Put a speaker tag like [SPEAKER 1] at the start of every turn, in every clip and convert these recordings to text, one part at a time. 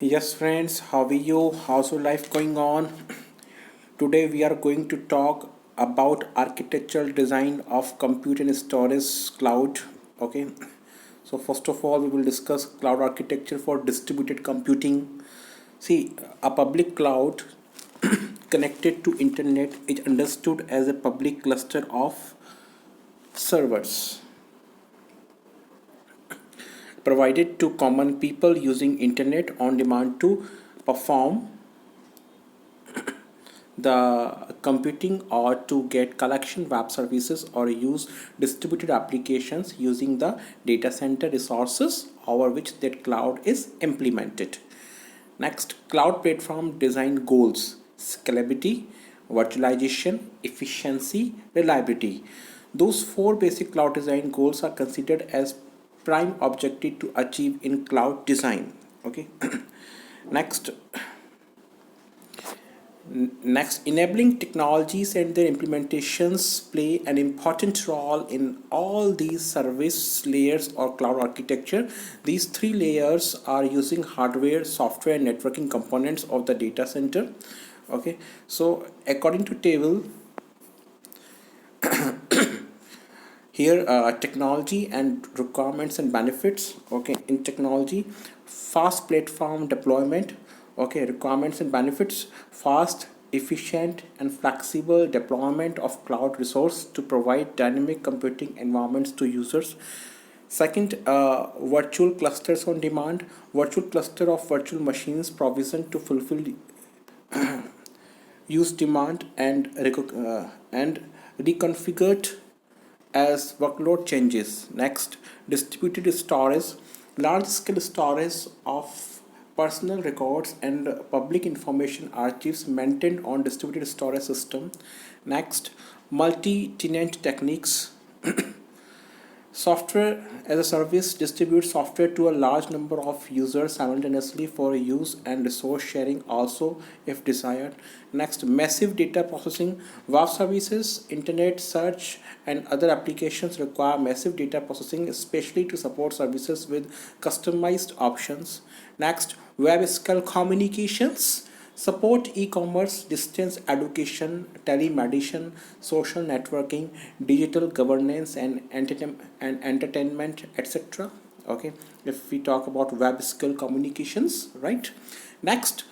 [SPEAKER 1] Yes, friends, how are you? How's your life going on? Today, we are going to talk about architectural design of compute and storage cloud. Okay, so first of all, we will discuss cloud architecture for distributed computing. See, a public cloud connected to internet is understood as a public cluster of servers provided to common people using internet on demand to perform the computing or to get collection web services or use distributed applications using the data center resources over which that cloud is implemented. Next, cloud platform design goals: scalability, virtualization, efficiency, reliability. Those four basic cloud design goals are considered as prime objective to achieve in cloud design. Okay. Next, Next, enabling technologies and their implementations play an important role in all these service layers or cloud architecture. These three layers are using hardware, software, and networking components of the data center. Okay, so according to table here, technology and requirements and benefits. Okay, in technology, fast platform deployment. Okay, requirements and benefits: fast, efficient, and flexible deployment of cloud resource to provide dynamic computing environments to users. Second, virtual clusters on demand: virtual cluster of virtual machines provisioned to fulfill use demand and reconfigured as workload changes. Next, distributed storage, large scale storage of personal records and public information archives maintained on distributed storage system. Next, multi-tenant techniques. Software as a service distributes software to a large number of users simultaneously for use and resource sharing also if desired. Next, massive data processing. Web services, internet search, and other applications require massive data processing, especially to support services with customized options. Next, web scale communications. Support e-commerce, distance education, telemedicine, social networking, digital governance, and entertainment, etc. Okay, if we talk about web skill communications, right? Next,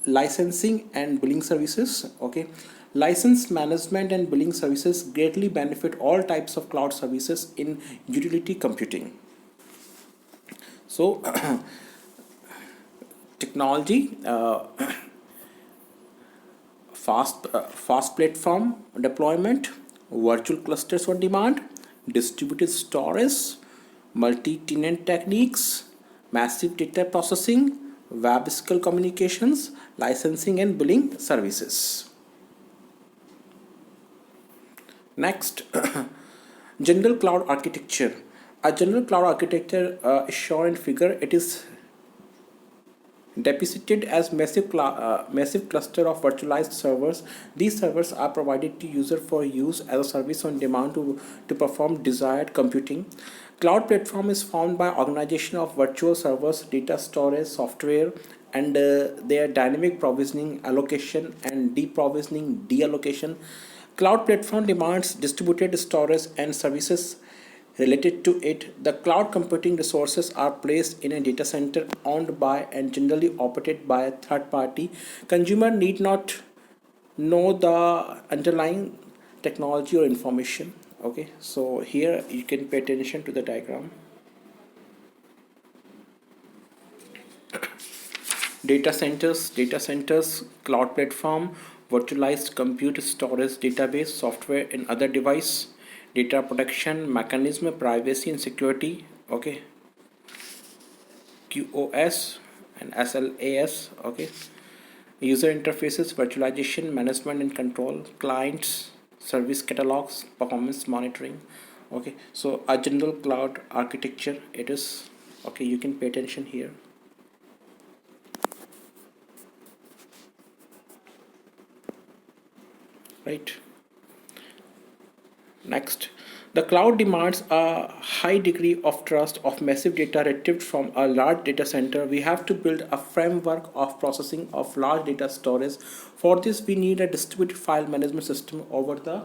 [SPEAKER 1] licensing and billing services. Okay, license management and billing services greatly benefit all types of cloud services in utility computing. So, technology. Fast platform deployment, virtual clusters on demand, distributed storage, multi-tenant techniques, massive data processing, web scale communications, licensing and billing services. Next, general cloud architecture. A general cloud architecture is shown in figure. It is depicted as massive cluster of virtualized servers. These servers are provided to user for use as a service on demand to perform desired computing. Cloud platform is formed by organization of virtual servers, data storage, software, and their dynamic provisioning, allocation, and deprovisioning, deallocation. Cloud platform demands distributed storage and services related to it. The cloud computing resources are placed in a data center owned by and generally operated by a third party. Consumer need not know the underlying technology or information. Okay, so here you can pay attention to the diagram. Data centers, cloud platform, virtualized compute storage database, software and other device, data protection mechanism, privacy and security. Okay, QoS and SLAS. Okay, user interfaces, virtualization, management and control, clients, service catalogs, performance monitoring. Okay, so a general cloud architecture it is. Okay, you can pay attention here. Right. Next, The cloud demands a high degree of trust of massive data retrieved from a large data center. We have to build a framework of processing of large data storage. For this, we need a distributed file management system over the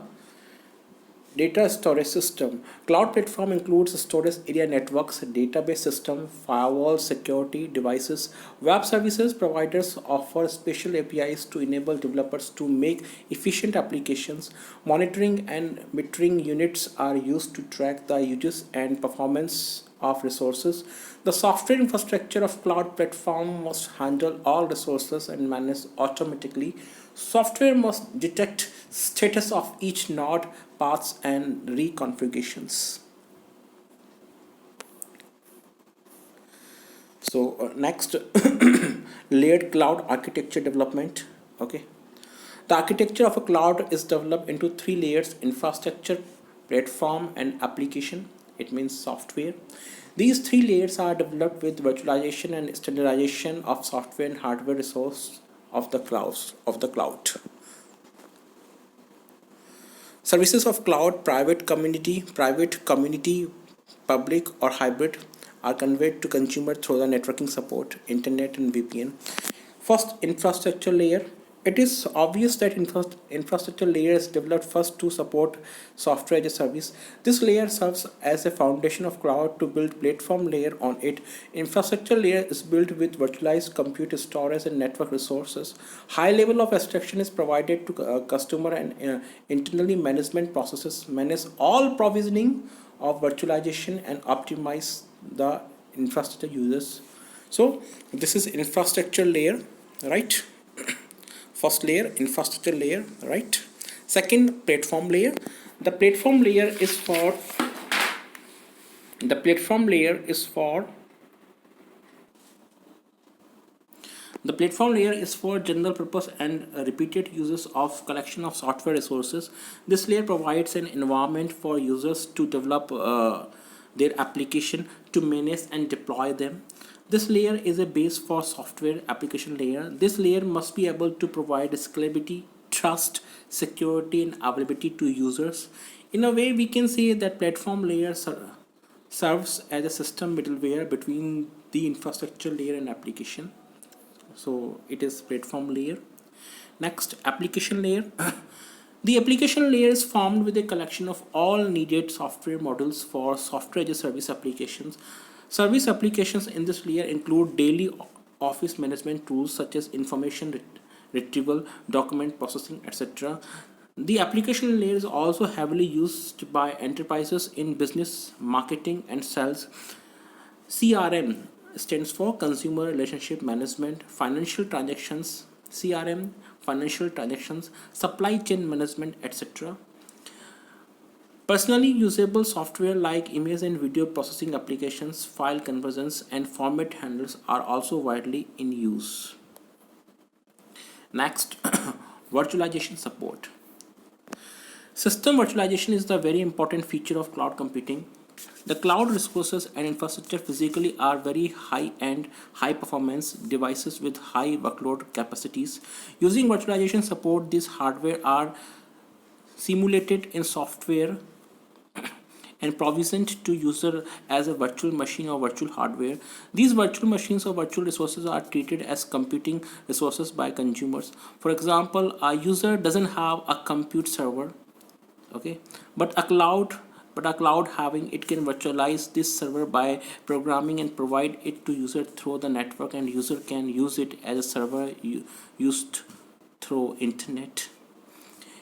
[SPEAKER 1] data storage system. Cloud platform includes storage area networks, database system, firewall, security devices. Web services providers offer special APIs to enable developers to make efficient applications. Monitoring and metering units are used to track the uses and performance of resources. The software infrastructure of cloud platform must handle all resources and manage automatically. Software must detect status of each node, paths and reconfigurations. So next, layered cloud architecture development. Okay, the architecture of a cloud is developed into three layers: infrastructure, platform and application. It means software. These three layers are developed with virtualization and standardization of software and hardware resource of the cloud. Services of cloud, private community, public or hybrid, are conveyed to consumer through the networking support, internet and VPN. First, infrastructure layer. It is obvious that infrastructure layer is developed first to support software as a service. This layer serves as a foundation of cloud to build platform layer on it. Infrastructure layer is built with virtualized compute storage and network resources. High level of abstraction is provided to customer and internally management processes manage all provisioning of virtualization and optimize the infrastructure users. So this is infrastructure layer, right? First layer, infrastructure layer, right? Second, platform layer. The platform layer is for the platform layer is for the platform layer is for general purpose and repeated uses of collection of software resources. This layer provides an environment for users to develop their application, to manage and deploy them. This layer is a base for software application layer. This layer must be able to provide scalability, trust, security and availability to users. In a way, we can say that platform layer serves as a system middleware between the infrastructure layer and application. So it is platform layer. Next, application layer. The application layer is formed with a collection of all needed software modules for software as a service applications. Service applications in this layer include daily office management tools such as information retrieval, document processing, etc. The application layer is also heavily used by enterprises in business, marketing and sales. CRM stands for Consumer Relationship Management, financial transactions, CRM, financial transactions, supply chain management, etc. Personally usable software like image and video processing applications, file conversions, and format handlers are also widely in use. Next, virtualization support. System virtualization is the very important feature of cloud computing. The cloud resources and infrastructure physically are very high-end, high-performance devices with high workload capacities. Using virtualization support, these hardware are simulated in software and provisioned to user as a virtual machine or virtual hardware. These virtual machines or virtual resources are treated as computing resources by consumers. For example, a user doesn't have a compute server, okay, but a cloud having it can virtualize this server by programming and provide it to user through the network, and user can use it as a server used through internet.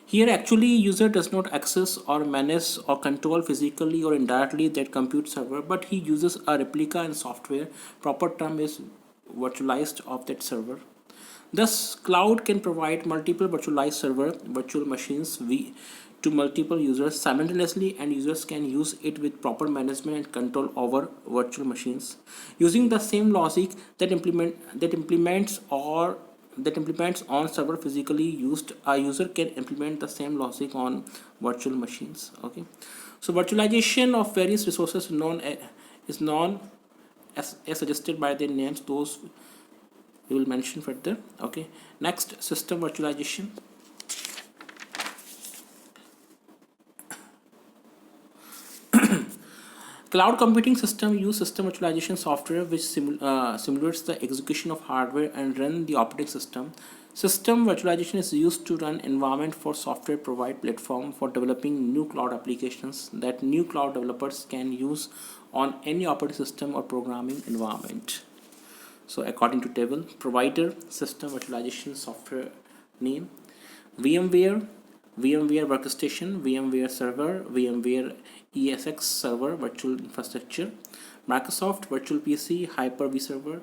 [SPEAKER 1] Here actually user does not access or manage or control physically or indirectly that compute server, but he uses a replica in software. Proper term is virtualized of that server. Thus, cloud can provide multiple virtualized server, virtual machines to multiple users simultaneously, and users can use it with proper management and control over virtual machines. Using the same logic that implements on server physically used, a user can implement the same logic on virtual machines. Okay, so virtualization of various resources is known as suggested by their names. Those we will mention further. Okay, next, system virtualization. Cloud computing system use system virtualization software which simulates the execution of hardware and run the operating system. System virtualization is used to run environment for software provide platform for developing new cloud applications that new cloud developers can use on any operating system or programming environment. So according to table, provider system virtualization software name, VMware, VMware Workstation, VMware Server, VMware ESX Server Virtual Infrastructure, Microsoft Virtual PC, Hyper-V Server,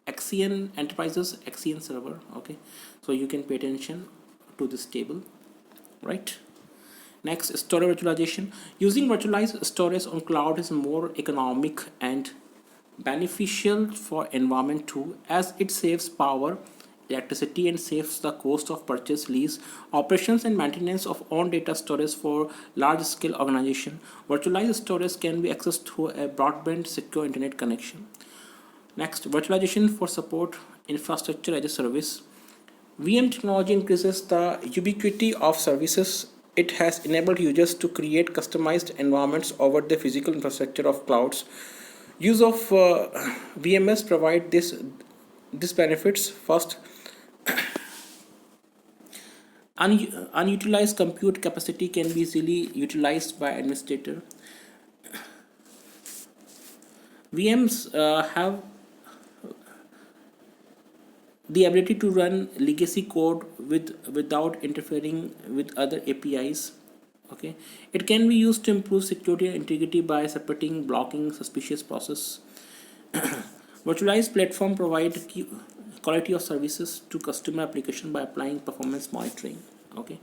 [SPEAKER 1] Axion Enterprises, Axion Server. Okay, so you can pay attention to this table, right? Next, storage virtualization. Using virtualized storage on cloud is more economic and beneficial for environment too, as it saves power, electricity, and saves the cost of purchase, lease, operations, and maintenance of own data storage for large scale organization. Virtualized storage can be accessed through a broadband secure internet connection. Next, virtualization for support infrastructure as a service. VM technology increases the ubiquity of services. It has enabled users to create customized environments over the physical infrastructure of clouds. Use of VMS provide this benefits. First, unutilized compute capacity can be easily utilized by administrator. VMs have the ability to run legacy code without interfering with other APIs. Okay, it can be used to improve security and integrity by separating blocking suspicious process. Virtualized platform provide quality of services to customer application by applying performance monitoring. Okay,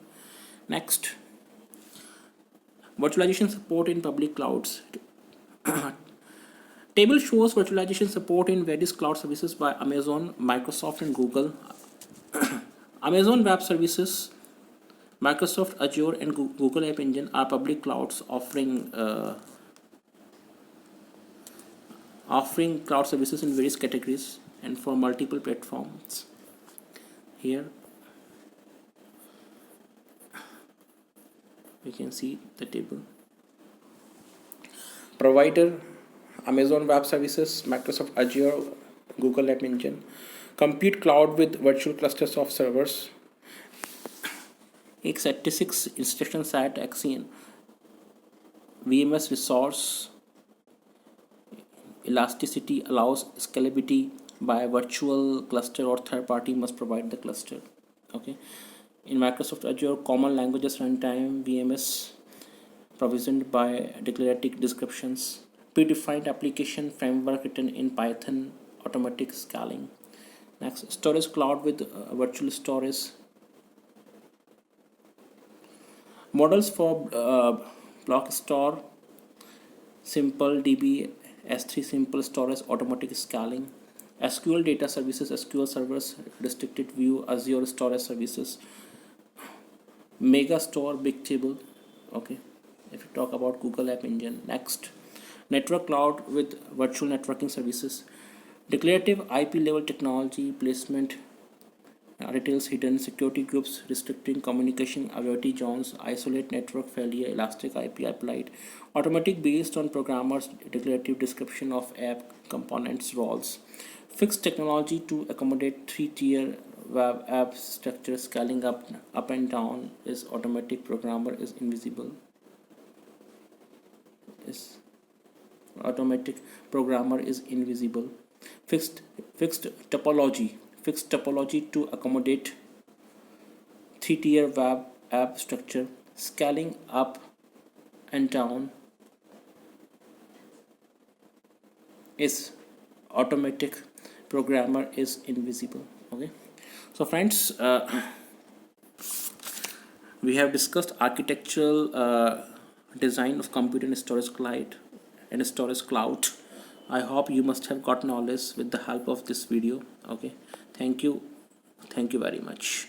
[SPEAKER 1] next, virtualization support in public clouds. Table shows virtualization support in various cloud services by Amazon, Microsoft, and Google. Amazon Web Services, Microsoft Azure, and Google App Engine are public clouds offering cloud services in various categories and for multiple platforms. Here we can see the table. Provider: Amazon Web Services, Microsoft Azure, Google App Engine. Compute cloud with virtual clusters of servers. x86 instruction set Axion. VMS resource elasticity allows scalability by a virtual cluster or third party must provide the cluster. Okay. In Microsoft Azure, common languages runtime VMS provisioned by declarative descriptions. Predefined application framework written in Python, automatic scaling. Next, storage cloud with virtual storage. Models for block store, simple DB, S3 simple storage, automatic scaling. SQL data services, SQL servers, restricted view, Azure storage services, mega store, big table. Okay, if you talk about Google App Engine. Next, network cloud with virtual networking services. Declarative IP level technology placement details hidden security groups restricting communication avoiding zones, isolate network failure, elastic IP applied, automatic based on programmers declarative description of app components roles, fixed technology to accommodate 3-tier web app structure, scaling up and down is automatic, programmer is invisible. Is automatic, programmer is invisible. Fixed topology to accommodate 3-tier web app structure, scaling up and down is automatic, programmer is invisible. Okay, so friends, we have discussed architectural design of computer and storage cloud. I hope you must have got knowledge with the help of this video. Okay, thank you very much.